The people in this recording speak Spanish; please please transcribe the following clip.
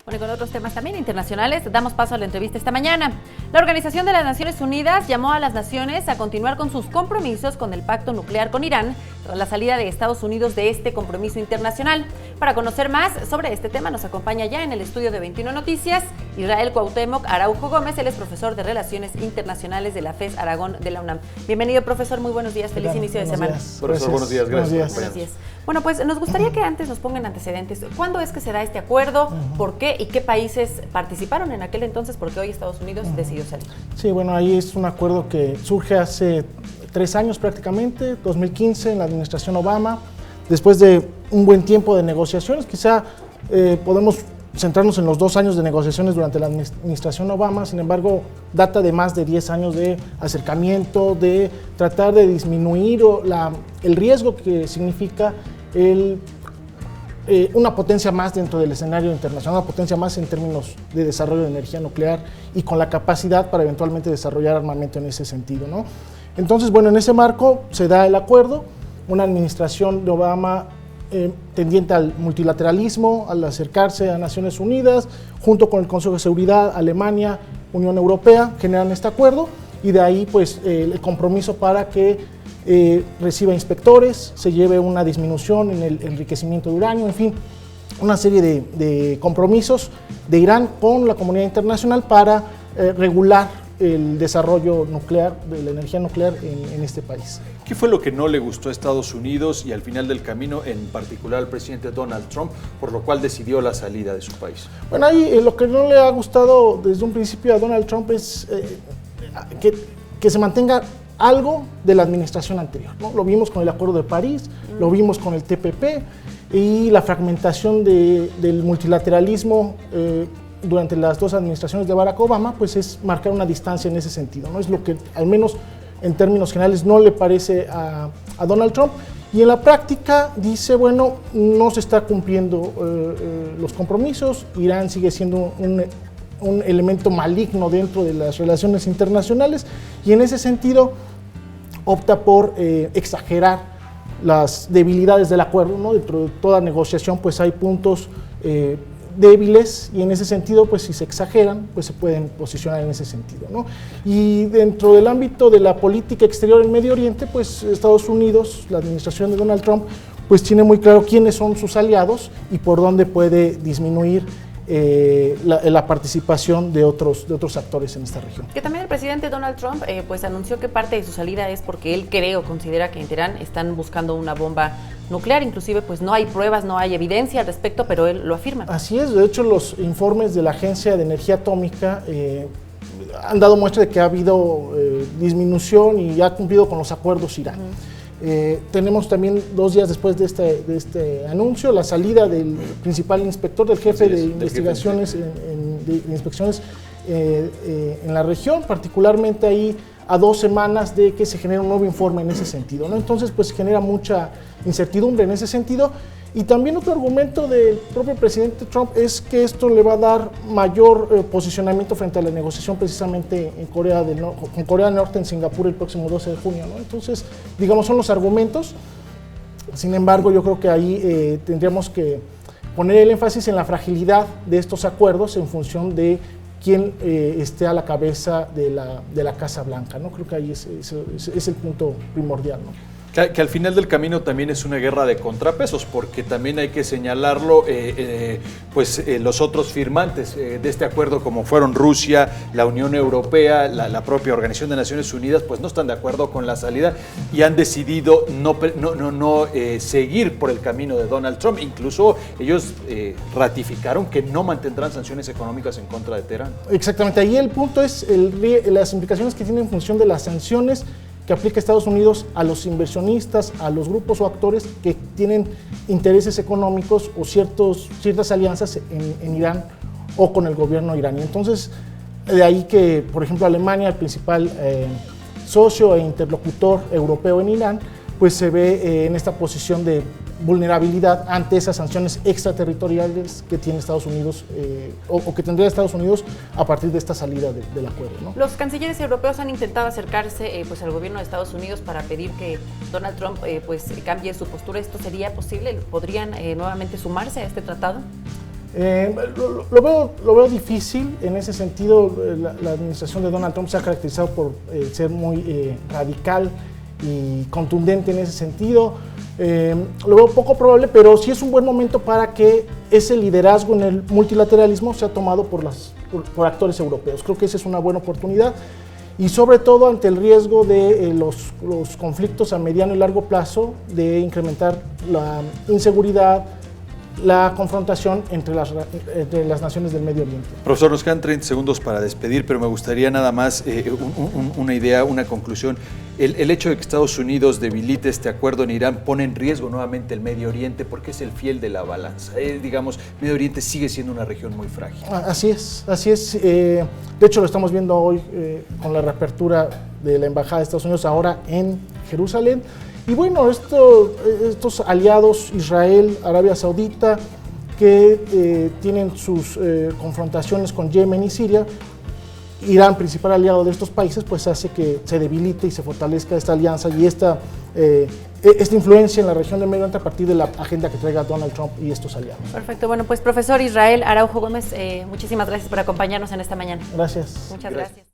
Bueno, y con otros temas también internacionales, damos paso a la entrevista esta mañana. La Organización de las Naciones Unidas llamó a las naciones a continuar con sus compromisos con el pacto nuclear con Irán tras la salida de Estados Unidos de este compromiso internacional. Para conocer más sobre este tema nos acompaña ya en el estudio de 21 Noticias Israel Cuauhtémoc Araujo Gómez. Él es profesor de Relaciones Internacionales de la FES Aragón de la UNAM. Bienvenido, profesor, muy buenos días, feliz inicio de semana. Profesor, buenos días, gracias. Buenos días. Bueno, pues nos gustaría que antes nos pongan antecedentes. ¿Cuándo es que se da este acuerdo? ¿Por qué? ¿Y qué países participaron en aquel entonces? Porque hoy Estados Unidos decidió salir. Sí, bueno, ahí es un acuerdo que surge hace 3 años prácticamente, 2015, en la administración Obama. Después de un buen tiempo de negociaciones, quizá podemos centrarnos en los 2 años de negociaciones durante la administración Obama. Sin embargo, data de más de 10 años de acercamiento, de tratar de disminuir el riesgo que significa una potencia más dentro del escenario internacional, una potencia más en términos de desarrollo de energía nuclear y con la capacidad para eventualmente desarrollar armamento en ese sentido, ¿no? Entonces, bueno, en ese marco se da el acuerdo, una administración de Obama tendiente al multilateralismo, al acercarse a Naciones Unidas, junto con el Consejo de Seguridad, Alemania, Unión Europea, generan este acuerdo y de ahí pues el compromiso para que reciba inspectores, se lleve una disminución en el enriquecimiento de uranio, en fin, una serie de compromisos de Irán con la comunidad internacional para regular el desarrollo nuclear, de la energía nuclear en este país. ¿Qué fue lo que no le gustó a Estados Unidos y al final del camino, en particular al presidente Donald Trump, por lo cual decidió la salida de su país? Bueno, ahí lo que no le ha gustado desde un principio a Donald Trump es que se mantenga algo de la administración anterior, ¿no? Lo vimos con el Acuerdo de París, lo vimos con el TPP y la fragmentación del multilateralismo durante las 2 administraciones de Barack Obama, pues es marcar una distancia en ese sentido, ¿no? Es lo que al menos en términos generales no le parece a Donald Trump, y en la práctica dice, bueno, no se está cumpliendo los compromisos, Irán sigue siendo un elemento maligno dentro de las relaciones internacionales, y en ese sentido opta por exagerar las debilidades del acuerdo, ¿no? Dentro de toda negociación pues hay puntos débiles, y en ese sentido pues si se exageran pues se pueden posicionar en ese sentido, ¿no? Y dentro del ámbito de la política exterior en Medio Oriente, pues Estados Unidos, la administración de Donald Trump, pues tiene muy claro quiénes son sus aliados y por dónde puede disminuir la participación de otros actores en esta región. Que también el presidente Donald Trump pues anunció que parte de su salida es porque él cree o considera que en Teherán están buscando una bomba nuclear, inclusive pues no hay pruebas, no hay evidencia al respecto, pero él lo afirma. Así es, de hecho los informes de la Agencia de Energía Atómica han dado muestra de que ha habido disminución y ha cumplido con los acuerdos Irán. Tenemos también 2 días después de este anuncio la salida del principal inspector, del jefe de investigaciones, de inspecciones en la región, particularmente ahí a 2 semanas de que se genere un nuevo informe en ese sentido, ¿no? Entonces pues genera mucha incertidumbre en ese sentido. Y también otro argumento del propio presidente Trump es que esto le va a dar mayor posicionamiento frente a la negociación precisamente en con Corea del Norte en Singapur el próximo 12 de junio, ¿no? Entonces, digamos, son los argumentos. Sin embargo, yo creo que ahí tendríamos que poner el énfasis en la fragilidad de estos acuerdos en función de quién esté a la cabeza de la Casa Blanca, ¿no? Creo que ahí es el punto primordial, ¿no? Que al final del camino también es una guerra de contrapesos, porque también hay que señalarlo, los otros firmantes de este acuerdo, como fueron Rusia, la Unión Europea, la propia Organización de Naciones Unidas, pues no están de acuerdo con la salida y han decidido no seguir por el camino de Donald Trump. Incluso ellos ratificaron que no mantendrán sanciones económicas en contra de Teherán. Exactamente, ahí el punto es las implicaciones que tienen en función de las sanciones que aplica Estados Unidos a los inversionistas, a los grupos o actores que tienen intereses económicos o ciertas alianzas en Irán o con el gobierno iraní. Entonces, de ahí que, por ejemplo, Alemania, el principal socio e interlocutor europeo en Irán, pues se ve en esta posición de vulnerabilidad ante esas sanciones extraterritoriales que tiene Estados Unidos o que tendría Estados Unidos a partir de esta salida del acuerdo, ¿no? Los cancilleres europeos han intentado acercarse pues al gobierno de Estados Unidos para pedir que Donald Trump pues cambie su postura. ¿Esto sería posible? ¿Podrían nuevamente sumarse a este tratado? Lo veo difícil en ese sentido. La administración de Donald Trump se ha caracterizado por ser muy radical y contundente en ese sentido. Lo veo poco probable, pero sí es un buen momento para que ese liderazgo en el multilateralismo sea tomado por actores europeos. Creo que esa es una buena oportunidad y sobre todo ante el riesgo de los conflictos a mediano y largo plazo, de incrementar la inseguridad, la confrontación entre las naciones del Medio Oriente. Profesor, nos quedan 30 segundos para despedir, pero me gustaría nada más una idea, una conclusión. El hecho de que Estados Unidos debilite este acuerdo en Irán pone en riesgo nuevamente el Medio Oriente porque es el fiel de la balanza. Digamos, Medio Oriente sigue siendo una región muy frágil. Así es, así es. De hecho, lo estamos viendo hoy con la reapertura de la Embajada de Estados Unidos ahora en Jerusalén. Y bueno, estos aliados, Israel, Arabia Saudita, que tienen sus confrontaciones con Yemen y Siria, Irán, principal aliado de estos países, pues hace que se debilite y se fortalezca esta alianza y esta influencia en la región del Medio Oriente a partir de la agenda que traiga Donald Trump y estos aliados. Perfecto. Bueno, pues profesor Israel Araujo Gómez, muchísimas gracias por acompañarnos en esta mañana. Gracias. Muchas gracias.